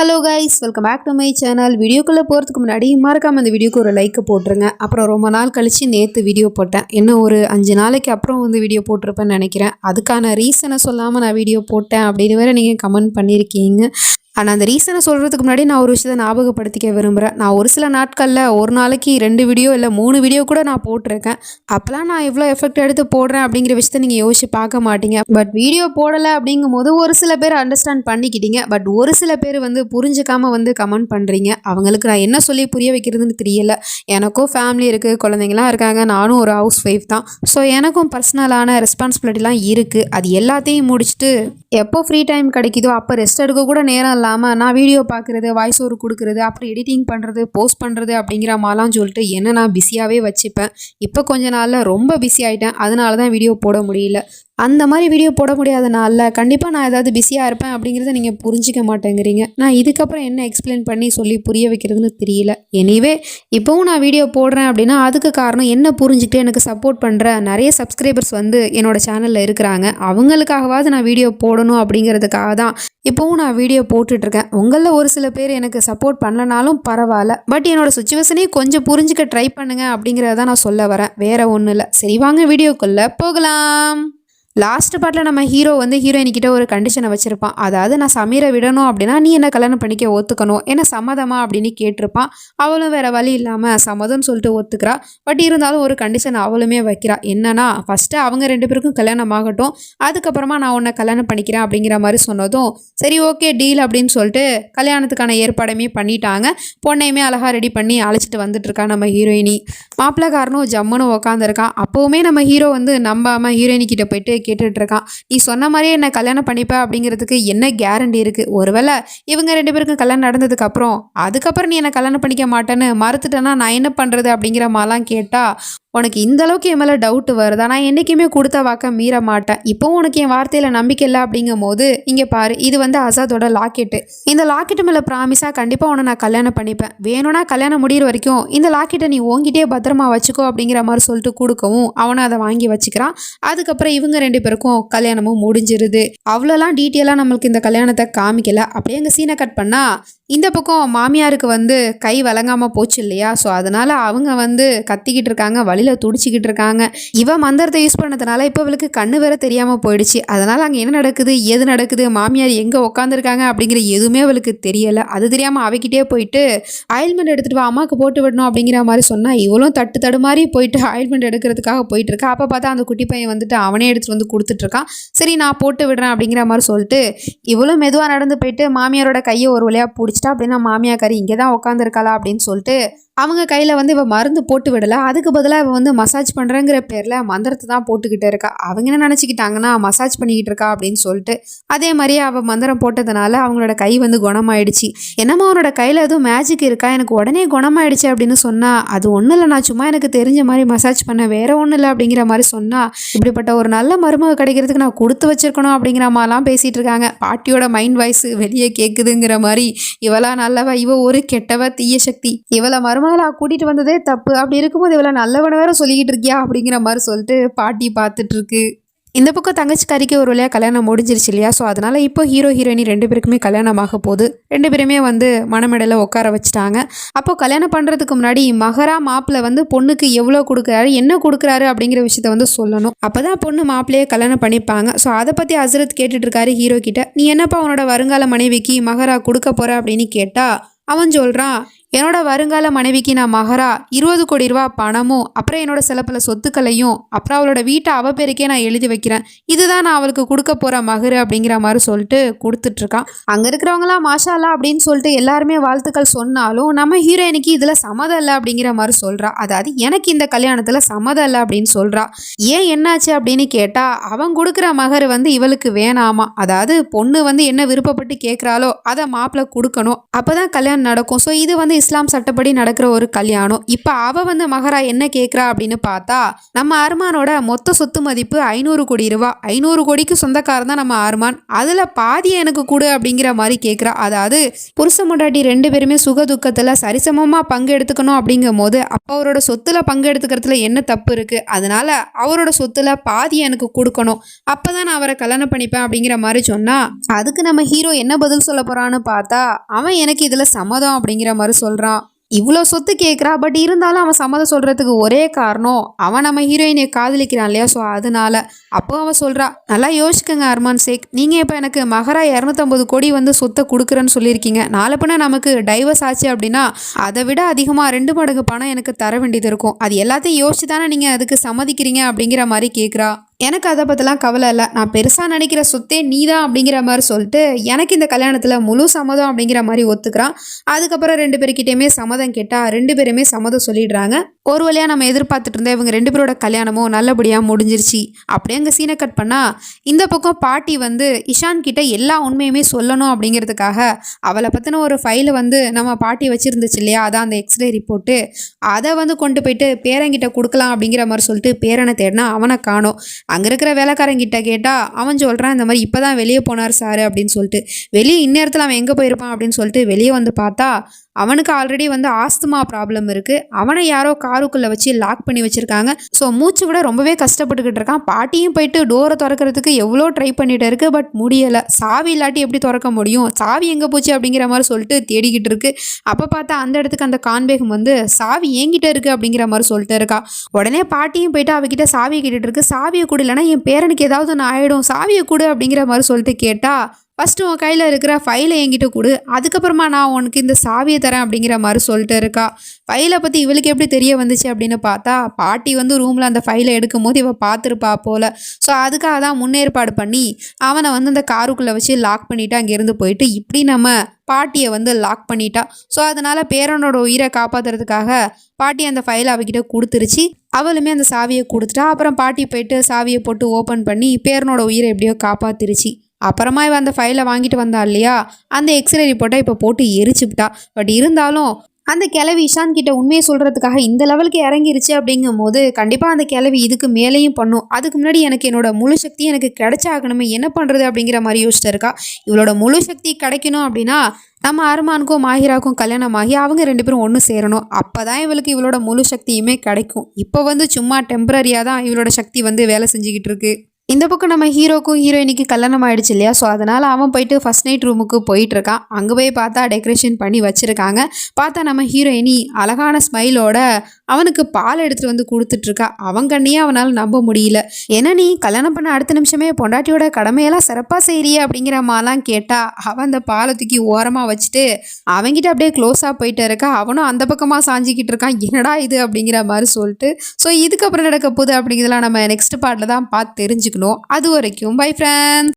Hello guys, welcome back to my channel. வீடியோக்குள்ளே போகிறதுக்கு முன்னாடி மறக்காமல் இந்த வீடியோக்கு ஒரு லைக் போட்டுருங்க. அப்புறம் ரொம்ப நாள் கழித்து நேற்று வீடியோ போட்டேன். இன்னும் ஒரு 5 நாளைக்கு அப்புறம் வீடியோ போட்டிருப்பேன்னு நினைக்கிறேன். அதுக்கான ரீசனை சொல்லாமல் நான் வீடியோ போட்டேன் அப்படின்னு வேறு நீங்கள் கமெண்ட் பண்ணியிருக்கீங்க. ஆனால் அந்த ரீசனை சொல்கிறதுக்கு முன்னாடி நான் ஒரு விஷயத்தை ஞாபகப்படுத்திக்க விரும்புகிறேன். நான் ஒரு சில நாட்களில் ஒரு நாளைக்கு 2 வீடியோ இல்லை 3 வீடியோ கூட நான் போட்டிருக்கேன். அப்போலாம் நான் எவ்வளோ எஃபெக்ட் எடுத்து போடுறேன் அப்படிங்கிற விஷயத்த நீங்கள் யோசிச்சு பார்க்க மாட்டீங்க. பட் வீடியோ போடலை அப்படிங்கும் போது ஒரு சில பேர் அண்டர்ஸ்டாண்ட் பண்ணிக்கிட்டீங்க. பட் ஒரு சில பேர் புரிஞ்சுக்காமல் கமெண்ட் பண்ணுறீங்க. அவங்களுக்கு நான் என்ன சொல்லி புரிய வைக்கிறதுன்னு தெரியல. எனக்கும் ஃபேமிலி இருக்குது, குழந்தைங்களாம் இருக்காங்க. நானும் ஒரு ஹவுஸ் ஒய்ஃப் தான். ஸோ எனக்கும் பர்சனலான ரெஸ்பான்சிபிலிட்டிலாம் இருக்குது. அது எல்லாத்தையும் முடிச்சுட்டு எப்போ ஃப்ரீ டைம் கிடைக்குதோ அப்போ ரெஸ்ட் எடுக்க கூட நேரம் இல்லாமல் நான் வீடியோ பார்க்குறது, வாய்ஸ் ஓவர் கொடுக்குறது, அப்புறம் எடிட்டிங் பண்ணுறது, போஸ்ட் பண்ணுறது அப்படிங்கிற மாதிரிலாம் சொல்லிட்டு என்ன நான் பிஸியாகவே வச்சுப்பேன். இப்போ கொஞ்ச நாளில் ரொம்ப பிஸி ஆகிட்டேன். அதனால தான் வீடியோ போட முடியல. அந்த மாதிரி வீடியோ போட முடியாத நாளில் கண்டிப்பாக நான் ஏதாவது பிஸியாக இருப்பேன் அப்படிங்கிறத நீங்கள் புரிஞ்சிக்க மாட்டேங்கிறீங்க. நான் இதுக்கப்புறம் என்ன எக்ஸ்பிளைன் பண்ணி சொல்லி புரிய வைக்கிறதுன்னு தெரியல. எனிவே இப்போவும் நான் வீடியோ போடுறேன் அப்படின்னா அதுக்கு காரணம் என்ன புரிஞ்சுக்கிட்டு எனக்கு சப்போர்ட் பண்ணுற நிறைய சப்ஸ்கிரைபர்ஸ் என்னோட சேனலில் இருக்கிறாங்க. அவங்களுக்காகவாவது நான் வீடியோ போடணும் அப்படிங்கிறதுக்காக தான் இப்போவும் நான் வீடியோ போட்டுட்ருக்கேன். உங்களில் ஒரு சில பேர் எனக்கு சப்போர்ட் பண்ணலனாலும் பரவாயில்ல. பட் என்னோட சுச்சுவேஷனையும் கொஞ்சம் புரிஞ்சுக்க ட்ரை பண்ணுங்க அப்படிங்கிறத நான் சொல்ல வரேன். வேறு ஒன்றும் இல்லை. சரி, வாங்க வீடியோக்குள்ளே போகலாம். லாஸ்ட் பார்ட்டில் நம்ம ஹீரோயின்கிட்ட ஒரு கண்டிஷனை வச்சுருப்பான். அதாவது நான் சமீரை விடணும் அப்படின்னா நீ என்ன கல்யாணம் பண்ணிக்க ஒத்துக்கணும், என்ன சம்மதமா அப்படின்னு கேட்டிருப்பான். அவளும் வேறு வழி இல்லாமல் சம்மதம்னு சொல்லிட்டு ஒத்துக்கிறா. பட் இருந்தாலும் ஒரு கண்டிஷன் அவளுமே வைக்கிறா. என்னன்னா, ஃபஸ்ட்டு அவங்க 2 பேருக்கும் கல்யாணம் ஆகட்டும், அதுக்கப்புறமா நான் உன்னை கல்யாணம் பண்ணிக்கிறேன் அப்படிங்கிற மாதிரி சொன்னதும் சரி ஓகே டீல் அப்படின்னு சொல்லிட்டு கல்யாணத்துக்கான ஏற்பாடுமே பண்ணிட்டாங்க. பொண்ணையுமே அழகாக ரெடி பண்ணி அழைச்சிட்டு வந்துட்டுருக்கா நம்ம ஹீரோயினி. மாப்பிள்ளைக்காரனும் ஜம்முன்னு உக்காந்துருக்கான். அப்போவுமே நம்ம ஹீரோ நம்பாமல் ஹீரோயினிக்கிட்ட போயிட்டு கேட்டுட்ருக்கான். நீ சொன்ன மாதிரியே என்ன கல்யாணம் பண்ணிப்ப அப்படிங்கிறதுக்கு என்ன கேரண்டி இருக்குது? ஒருவேளை இவங்க 2 பேருக்கும் கல்யாணம் நடந்ததுக்கப்புறம் அதுக்கப்புறம் நீ என்ன கல்யாணம் பண்ணிக்க மாட்டேன்னு மறுத்துட்டேன்னா நான் என்ன பண்ணுறது அப்படிங்கிற மாதிரிலாம் கேட்டால், உனக்கு இந்த அளவுக்கு என் மேலே டவுட்டு வருதா? நான் என்றைக்குமே கொடுத்த வாக்க மீற மாட்டேன். இப்போவும் உனக்கு என் வார்த்தையில் நம்பிக்கை இல்லை அப்படிங்கும் போது இங்கே பாரு, இது அசாதோட லாக்கெட்டு. இந்த லாக்கெட்டு மேலே ப்ராமிஸாக கண்டிப்பாக உன்னை நான் கல்யாணம் பண்ணிப்பேன். வேணும்னா கல்யாணம் முடிகிற வரைக்கும் இந்த லாக்கெட்டை நீ உங்ககிட்டே பத்திரமா வச்சுக்கோ அப்படிங்கிற மாதிரி சொல்லிட்டு கொடுக்கவும் அவனை அதை வாங்கி வச்சுக்கிறான். அதுக்கப்புறம் இவங்க 2 பேருக்கும் கல்யாணமும் முடிஞ்சிருது. அவ்வளோலாம் டீட்டெயிலாக நம்மளுக்கு இந்த கல்யாணத்தை காமிக்கல. அப்படியே அங்கே சீனை கட் பண்ணால் இந்த பக்கம் மாமியாருக்கு கை வழங்காமல் போச்சு இல்லையா? ஸோ அதனால் அவங்க கத்திக்கிட்டு இருக்காங்க, வழியில் துடிச்சிக்கிட்டு இருக்காங்க. இவன் மந்திரத்தை யூஸ் பண்ணதுனால இப்போ அவளுக்கு கண்ணு வேற தெரியாமல் போயிடுச்சு. அதனால் அங்கே என்ன நடக்குது, ஏது நடக்குது, மாமியார் எங்கே உட்காந்துருக்காங்க அப்படிங்கிற எதுவுமே அவளுக்கு தெரியலை. அது தெரியாமல் அவகிட்டே போயிட்டு ஆயில்மெண்ட் எடுத்துகிட்டு வா, அம்மாவுக்கு போட்டு விடணும் அப்படிங்கிற மாதிரி சொன்னால் இவளும் தட்டு மாதிரி போயிட்டு ஆயில்மெண்ட் எடுக்கிறதுக்காக போயிட்டு இருக்கா. அப்போ பார்த்தா அந்த குட்டி பையன் அவனே எடுத்துகிட்டு கொடுத்துட்ருக்கான். சரி நான் போட்டு விடுறேன் அப்படிங்கிற மாதிரி சொல்லிட்டு இவளும் மெதுவாக நடந்து போயிட்டு மாமியாரோட கையை ஒரு வழியாக பிடிச்சிட்டா. அப்படின்னா மாமியாக்காரி இங்கே தான் உட்காந்துருக்காளா அப்படின்னு சொல்லிட்டு அவங்க கையில் இவ மருந்து போட்டு விடலை. அதுக்கு பதிலாக இவ மசாஜ் பண்ணுறங்கிற பேரில் மந்திரத்தை தான் போட்டுக்கிட்டே இருக்கா. அவங்க என்ன நினச்சிக்கிட்டாங்கன்னா மசாஜ் பண்ணிக்கிட்டு இருக்கா அப்படின்னு சொல்லிட்டு அதே மாதிரியே அவள் மந்திரம் போட்டதுனால அவங்களோட கை குணமாயிடுச்சு. என்னம்மா அவனோட கையில் எதுவும் மேஜிக் இருக்கா, எனக்கு உடனே குணமாயிடுச்சு அப்படின்னு சொன்னால் அது ஒன்றும் இல்லை, நான் சும்மா எனக்கு தெரிஞ்ச மாதிரி மசாஜ் பண்ண, வேற ஒன்றும் இல்லை அப்படிங்கிற மாதிரி சொன்னால் இப்படிப்பட்ட ஒரு நல்ல மருமக கிடைக்கிறதுக்கு நான் கொடுத்து வச்சிருக்கணும் அப்படிங்கிற மாதிரிலாம் பேசிகிட்டு இருக்காங்க. பாட்டியோட மைண்ட் வாய்ஸ் வெளியே கேட்குதுங்கிற மாதிரி இவளா நல்லவ, இவ ஒரு கெட்டவ தீய சக்தி, இவளை மருமகளா கூட்டிட்டு வந்ததே தப்பு, அப்படி இருக்கும்போது இவளை நல்லவன வேற சொல்லிக்கிட்டு இருக்கியா அப்படிங்கிற மாதிரி சொல்லிட்டு பாட்டி பார்த்துட்டு இருக்கு. இந்த பக்கம் தங்கச்சிக்காரிக்கு ஒரு வழியாக கல்யாணம் முடிஞ்சிருச்சு இல்லையா? ஸோ அதனால் இப்போ ஹீரோ ஹீரோயினி 2 பேருக்குமே கல்யாணம் ஆக போகுது. 2 பேருமே மணமேடையில் உட்கார வச்சுட்டாங்க. அப்போது கல்யாணம் பண்ணுறதுக்கு முன்னாடி மகரா மாப்பிள்ளை பொண்ணுக்கு எவ்வளோ கொடுக்குறாரு, என்ன கொடுக்குறாரு அப்படிங்கிற விஷயத்த சொல்லணும். அப்போ தான் பொண்ணு மாப்பிள்ளையே கல்யாணம் பண்ணிப்பாங்க. ஸோ அதை பற்றி ஹசரத் கேட்டுட்டு இருக்காரு ஹீரோ கிட்ட. நீ என்னப்பா உன்னோட வருங்கால மனைவிக்கு மகரா கொடுக்க போகிற அப்படின்னு கேட்டால் அவன் சொல்கிறான், என்னோட வருங்கால மனைவிக்கு நான் மகரா 20 கோடி ரூபா பணமும் அப்புறம் என்னோட சில பல சொத்துக்களையும் அப்புறம் அவளோட வீட்டை அவ பேருக்கே நான் எழுதி வைக்கிறேன், இதுதான் நான் அவளுக்கு கொடுக்க போகிற மகரு அப்படிங்கிற மாதிரி சொல்லிட்டு கொடுத்துட்ருக்கான். அங்கே இருக்கிறவங்களாம் மாஷாலா அப்படின்னு சொல்லிட்டு எல்லாருமே வாழ்த்துக்கள் சொன்னாலும் நம்ம ஹீரோயினுக்கு இதில் சம்மதம் இல்லை அப்படிங்கிற மாதிரி சொல்கிறா. அதாவது எனக்கு இந்த கல்யாணத்தில் சம்மதம் இல்லை அப்படின்னு சொல்கிறா. ஏன் என்னாச்சு அப்படின்னு கேட்டால் அவன் கொடுக்குற மகரு இவளுக்கு வேணாமா. அதாவது பொண்ணு என்ன விருப்பப்பட்டு கேட்குறாளோ அதை மாப்பிள்ளை கொடுக்கணும், அப்போ தான் கல்யாணம் நடக்கும். ஸோ இது இஸ்லாம் சட்டப்படி நடக்கிற ஒரு கல்யாணம். இப்போ அவ வந்து மகரா என்ன கேட்குறா அப்படின்னு பார்த்தா, நம்ம அருமானோட மொத்த சொத்து மதிப்பு 500 கோடி ரூபா. 500 கோடிக்கு சொந்தக்காரன் தான் நம்ம அருமான். அதில் பாதியை எனக்கு கொடு அப்படிங்கிற மாதிரி கேட்குறா. அதாவது புருஷ முண்டாட்டி 2 பேருமே சுக துக்கத்தில் சரிசமமாக பங்கு எடுத்துக்கணும் அப்படிங்கும் போது அப்போ அவரோட சொத்துல பங்கு எடுத்துக்கிறதுல என்ன தப்பு இருக்கு? அதனால அவரோட சொத்துல பாதி எனக்கு கொடுக்கணும், அப்பதான் நான் அவரை கல்யாணம் பண்ணிப்பேன் அப்படிங்கிற மாதிரி சொன்னா, அதுக்கு நம்ம ஹீரோ என்ன பதில் சொல்ல போறான்னு பார்த்தா, அவன் எனக்கு இதுல சம்மதம் அப்படிங்கிற மாதிரி சொல்றான். இவ்வளோ சொத்து கேட்குறா. பட் இருந்தாலும் அவன் சம்மதம் சொல்கிறதுக்கு ஒரே காரணம், அவன் நம்ம ஹீரோயினை காதலிக்கிறான் இல்லையா, ஸோ அதனால. அப்போ அவன் சொல்கிறா, நல்லா யோசிக்கங்க அர்மான் ஷேக், நீங்கள் இப்போ எனக்கு மகரா 250 கோடி வந்து சொத்தை கொடுக்குறேன்னு சொல்லியிருக்கீங்க. நாளை பின்ன நமக்கு டைவர்ஸ் ஆச்சு அப்படின்னா அதை விட அதிகமாக 2 மடங்கு பணம் எனக்கு தர வேண்டியது இருக்கும். அது எல்லாத்தையும் யோசிச்சு தானே நீங்கள் அதுக்கு சம்மதிக்கிறீங்க அப்படிங்கிற மாதிரி கேட்குறா. எனக்கு அதை பற்றிலாம் கவலை இல்லை, நான் பெருசாக நினைக்கிற சொத்தே நீ தான் அப்படிங்கிற மாதிரி சொல்லிட்டு எனக்கு இந்த கல்யாணத்தில் முழு சம்மதம் அப்படிங்கிற மாதிரி ஒத்துக்கிறான். அதுக்கப்புறம் 2 பேருக்கிட்டேயுமே சம்மதம் கேட்டால் 2 பேருமே சம்மதம் சொல்லிடுறாங்க. ஒரு வழியாக நம்ம எதிர்பார்த்துட்டு இருந்த இவங்க 2 பேரோட கல்யாணமும் நல்லபடியாக முடிஞ்சிருச்சு. அப்படியே அங்கே சீனை கட் பண்ணால் இந்த பக்கம் பாட்டி வந்து இஷான் கிட்ட எல்லா உண்மையுமே சொல்லணும் அப்படிங்கிறதுக்காக அவளை பற்றின ஒரு ஃபைலை வந்து நம்ம பாட்டி வச்சுருந்துச்சு இல்லையா, அதான் அந்த எக்ஸ்ரே ரிப்போர்ட்டு, அதை வந்து கொண்டு போயிட்டு பேரங்கிட்ட கொடுக்கலாம் அப்படிங்கிற மாதிரி சொல்லிட்டு பேரனை தேடினா அவனை காணோம். அங்கே இருக்கிற வேலைக்காரங்கிட்ட கேட்டால் அவன் சொல்கிறான், இந்த மாதிரி இப்போ தான் வெளியே போனார் சார் அப்படின்னு சொல்லிட்டு. வெளியே இந்நேரத்தில் அவன் எங்கே போயிருப்பான் அப்படின்னு சொல்லிட்டு வெளியே வந்து பார்த்தா அவனுக்கு ஆல்ரெடி வந்து ஆஸ்துமா ப்ராப்ளம் இருக்குது. அவனை யாரோ காருக்குள்ளே வச்சு லாக் பண்ணி வச்சுருக்காங்க. ஸோ மூச்சு விட ரொம்பவே கஷ்டப்பட்டுக்கிட்டு இருக்கான். பாட்டியும் போயிட்டு டோரை திறக்கிறதுக்கு எவ்வளோ ட்ரை பண்ணிகிட்டு இருக்கு, பட் முடியலை. சாவி இல்லாட்டி எப்படி திறக்க முடியும், சாவி எங்கே போச்சு அப்படிங்கிற மாதிரி சொல்லிட்டு தேடிக்கிட்டு இருக்கு. அப்போ பார்த்தா அந்த இடத்துக்கு அந்த கான்பேகம் வந்து சாவி என்கிட்ட இருக்குது அப்படிங்கிற மாதிரி சொல்லிட்டு இருக்கா. உடனே பாட்டியும் போயிட்டு அவகிட்ட சாவியை கேட்டுட்டு இருக்கு. சாவியை கொடு, இல்லைனா என் பேரனுக்கு ஏதாவது ஒன்று ஆகிடும், சாவியை கொடு அப்படிங்கிற மாதிரி சொல்லிட்டு கேட்டா, ஃபஸ்ட்டு உன் கையில் இருக்கிற ஃபைலை என்கிட்ட கொடு, அதுக்கப்புறமா நான் உனக்கு இந்த சாவியை தரேன் அப்படிங்கிற மாதிரி சொல்லிட்டு இருக்கா. ஃபைலை பற்றி இவளுக்கு எப்படி தெரிய வந்துச்சு அப்படின்னு பார்த்தா, பாட்டி வந்து ரூமில் அந்த ஃபைலை எடுக்கும் போது இவள் பார்த்துருப்பா போல். ஸோ அதுக்காக தான் முன்னேற்பாடு பண்ணி அவனை வந்து அந்த காருக்குள்ளே வச்சு லாக் பண்ணிவிட்டு அங்கேருந்து போயிட்டு இப்படி நம்ம பாட்டியை வந்து லாக் பண்ணிட்டா. ஸோ அதனால் பேரனோட உயிரை காப்பாற்றுறதுக்காக பாட்டி அந்த ஃபைலை அவகிட்ட கொடுத்துருச்சு. அவளுமே அந்த சாவியை கொடுத்துட்டா. அப்புறம் பாட்டி போயிட்டு சாவியை போட்டு ஓப்பன் பண்ணி பேரனோட உயிரை எப்படியோ காப்பாற்றிருச்சு. அப்புறமா இவன் அந்த ஃபைலை வாங்கிட்டு வந்தா இல்லையா, அந்த எக்ஸ்ரே ரிப்போர்ட்டை இப்போ போட்டு எரிச்சுவிட்டா. பட் இருந்தாலும் அந்த கிழவி இஷான் கிட்ட உண்மையை சொல்கிறதுக்காக இந்த லெவலுக்கு இறங்கிருச்சு அப்படிங்கும் போது கண்டிப்பாக அந்த கிழவி இதுக்கு மேலேயும் பண்ணும். அதுக்கு முன்னாடி எனக்கு என்னோட முழு சக்தி எனக்கு கிடைச்சாகணுமே, என்ன பண்ணுறது அப்படிங்கிற மாதிரி யோசிச்சுட்டு இருக்கா. இவளோட முழு சக்தி கிடைக்கணும் அப்படின்னா நம்ம அருமானுக்கும் மாஹிராவுக்கும் கல்யாணம் ஆகி அவங்க 2 பேரும் ஒன்று சேரணும். அப்போ தான் இவளுக்கு இவளோட முழு சக்தியுமே கிடைக்கும். இப்போ வந்து சும்மா டெம்பரரியாக தான் இவளோட சக்தி வந்து வேலை செஞ்சுக்கிட்டு இருக்கு. இந்த பக்கம் நம்ம ஹீரோக்கும் ஹீரோயினிக்கு கல்யாணம் ஆயிடுச்சு இல்லையா, ஸோ அதனால் அவன் போயிட்டு ஃபஸ்ட் நைட் ரூமுக்கு போயிட்டுருக்கான். அங்கே போய் பார்த்தா டெக்கரேஷன் பண்ணி வச்சுருக்காங்க. பார்த்தா நம்ம ஹீரோயினி அழகான ஸ்மைலோட அவனுக்கு பால் எடுத்துகிட்டு வந்து கொடுத்துட்ருக்கா. அவன் கண்ணியே அவனால் நம்ப முடியல. ஏன்னா நீ கல்யாணம் பண்ண அடுத்த நிமிஷமே பொண்டாட்டியோட கடமையெல்லாம் சிறப்பாக செய்கிறிய அப்படிங்கிற மாதிரிலாம் கேட்டால் அவன் அந்த பாலை தூக்கி ஓரமாக வச்சுட்டு அவன்கிட்ட அப்படியே க்ளோஸாக போயிட்டு இருக்கா. அவனும் அந்த பக்கமாக சாஞ்சிக்கிட்டு இருக்கான். என்னடா இது அப்படிங்கிற மாதிரி சொல்லிட்டு. ஸோ இதுக்கப்புறம் நடக்க போகுது அப்படிங்கிறதுலாம் நம்ம நெக்ஸ்ட் பார்ட்டில் தான் பார்த்து தெரிஞ்சுக்கணும். அது வரைக்கும் பை ஃப்ரெண்ட்ஸ்.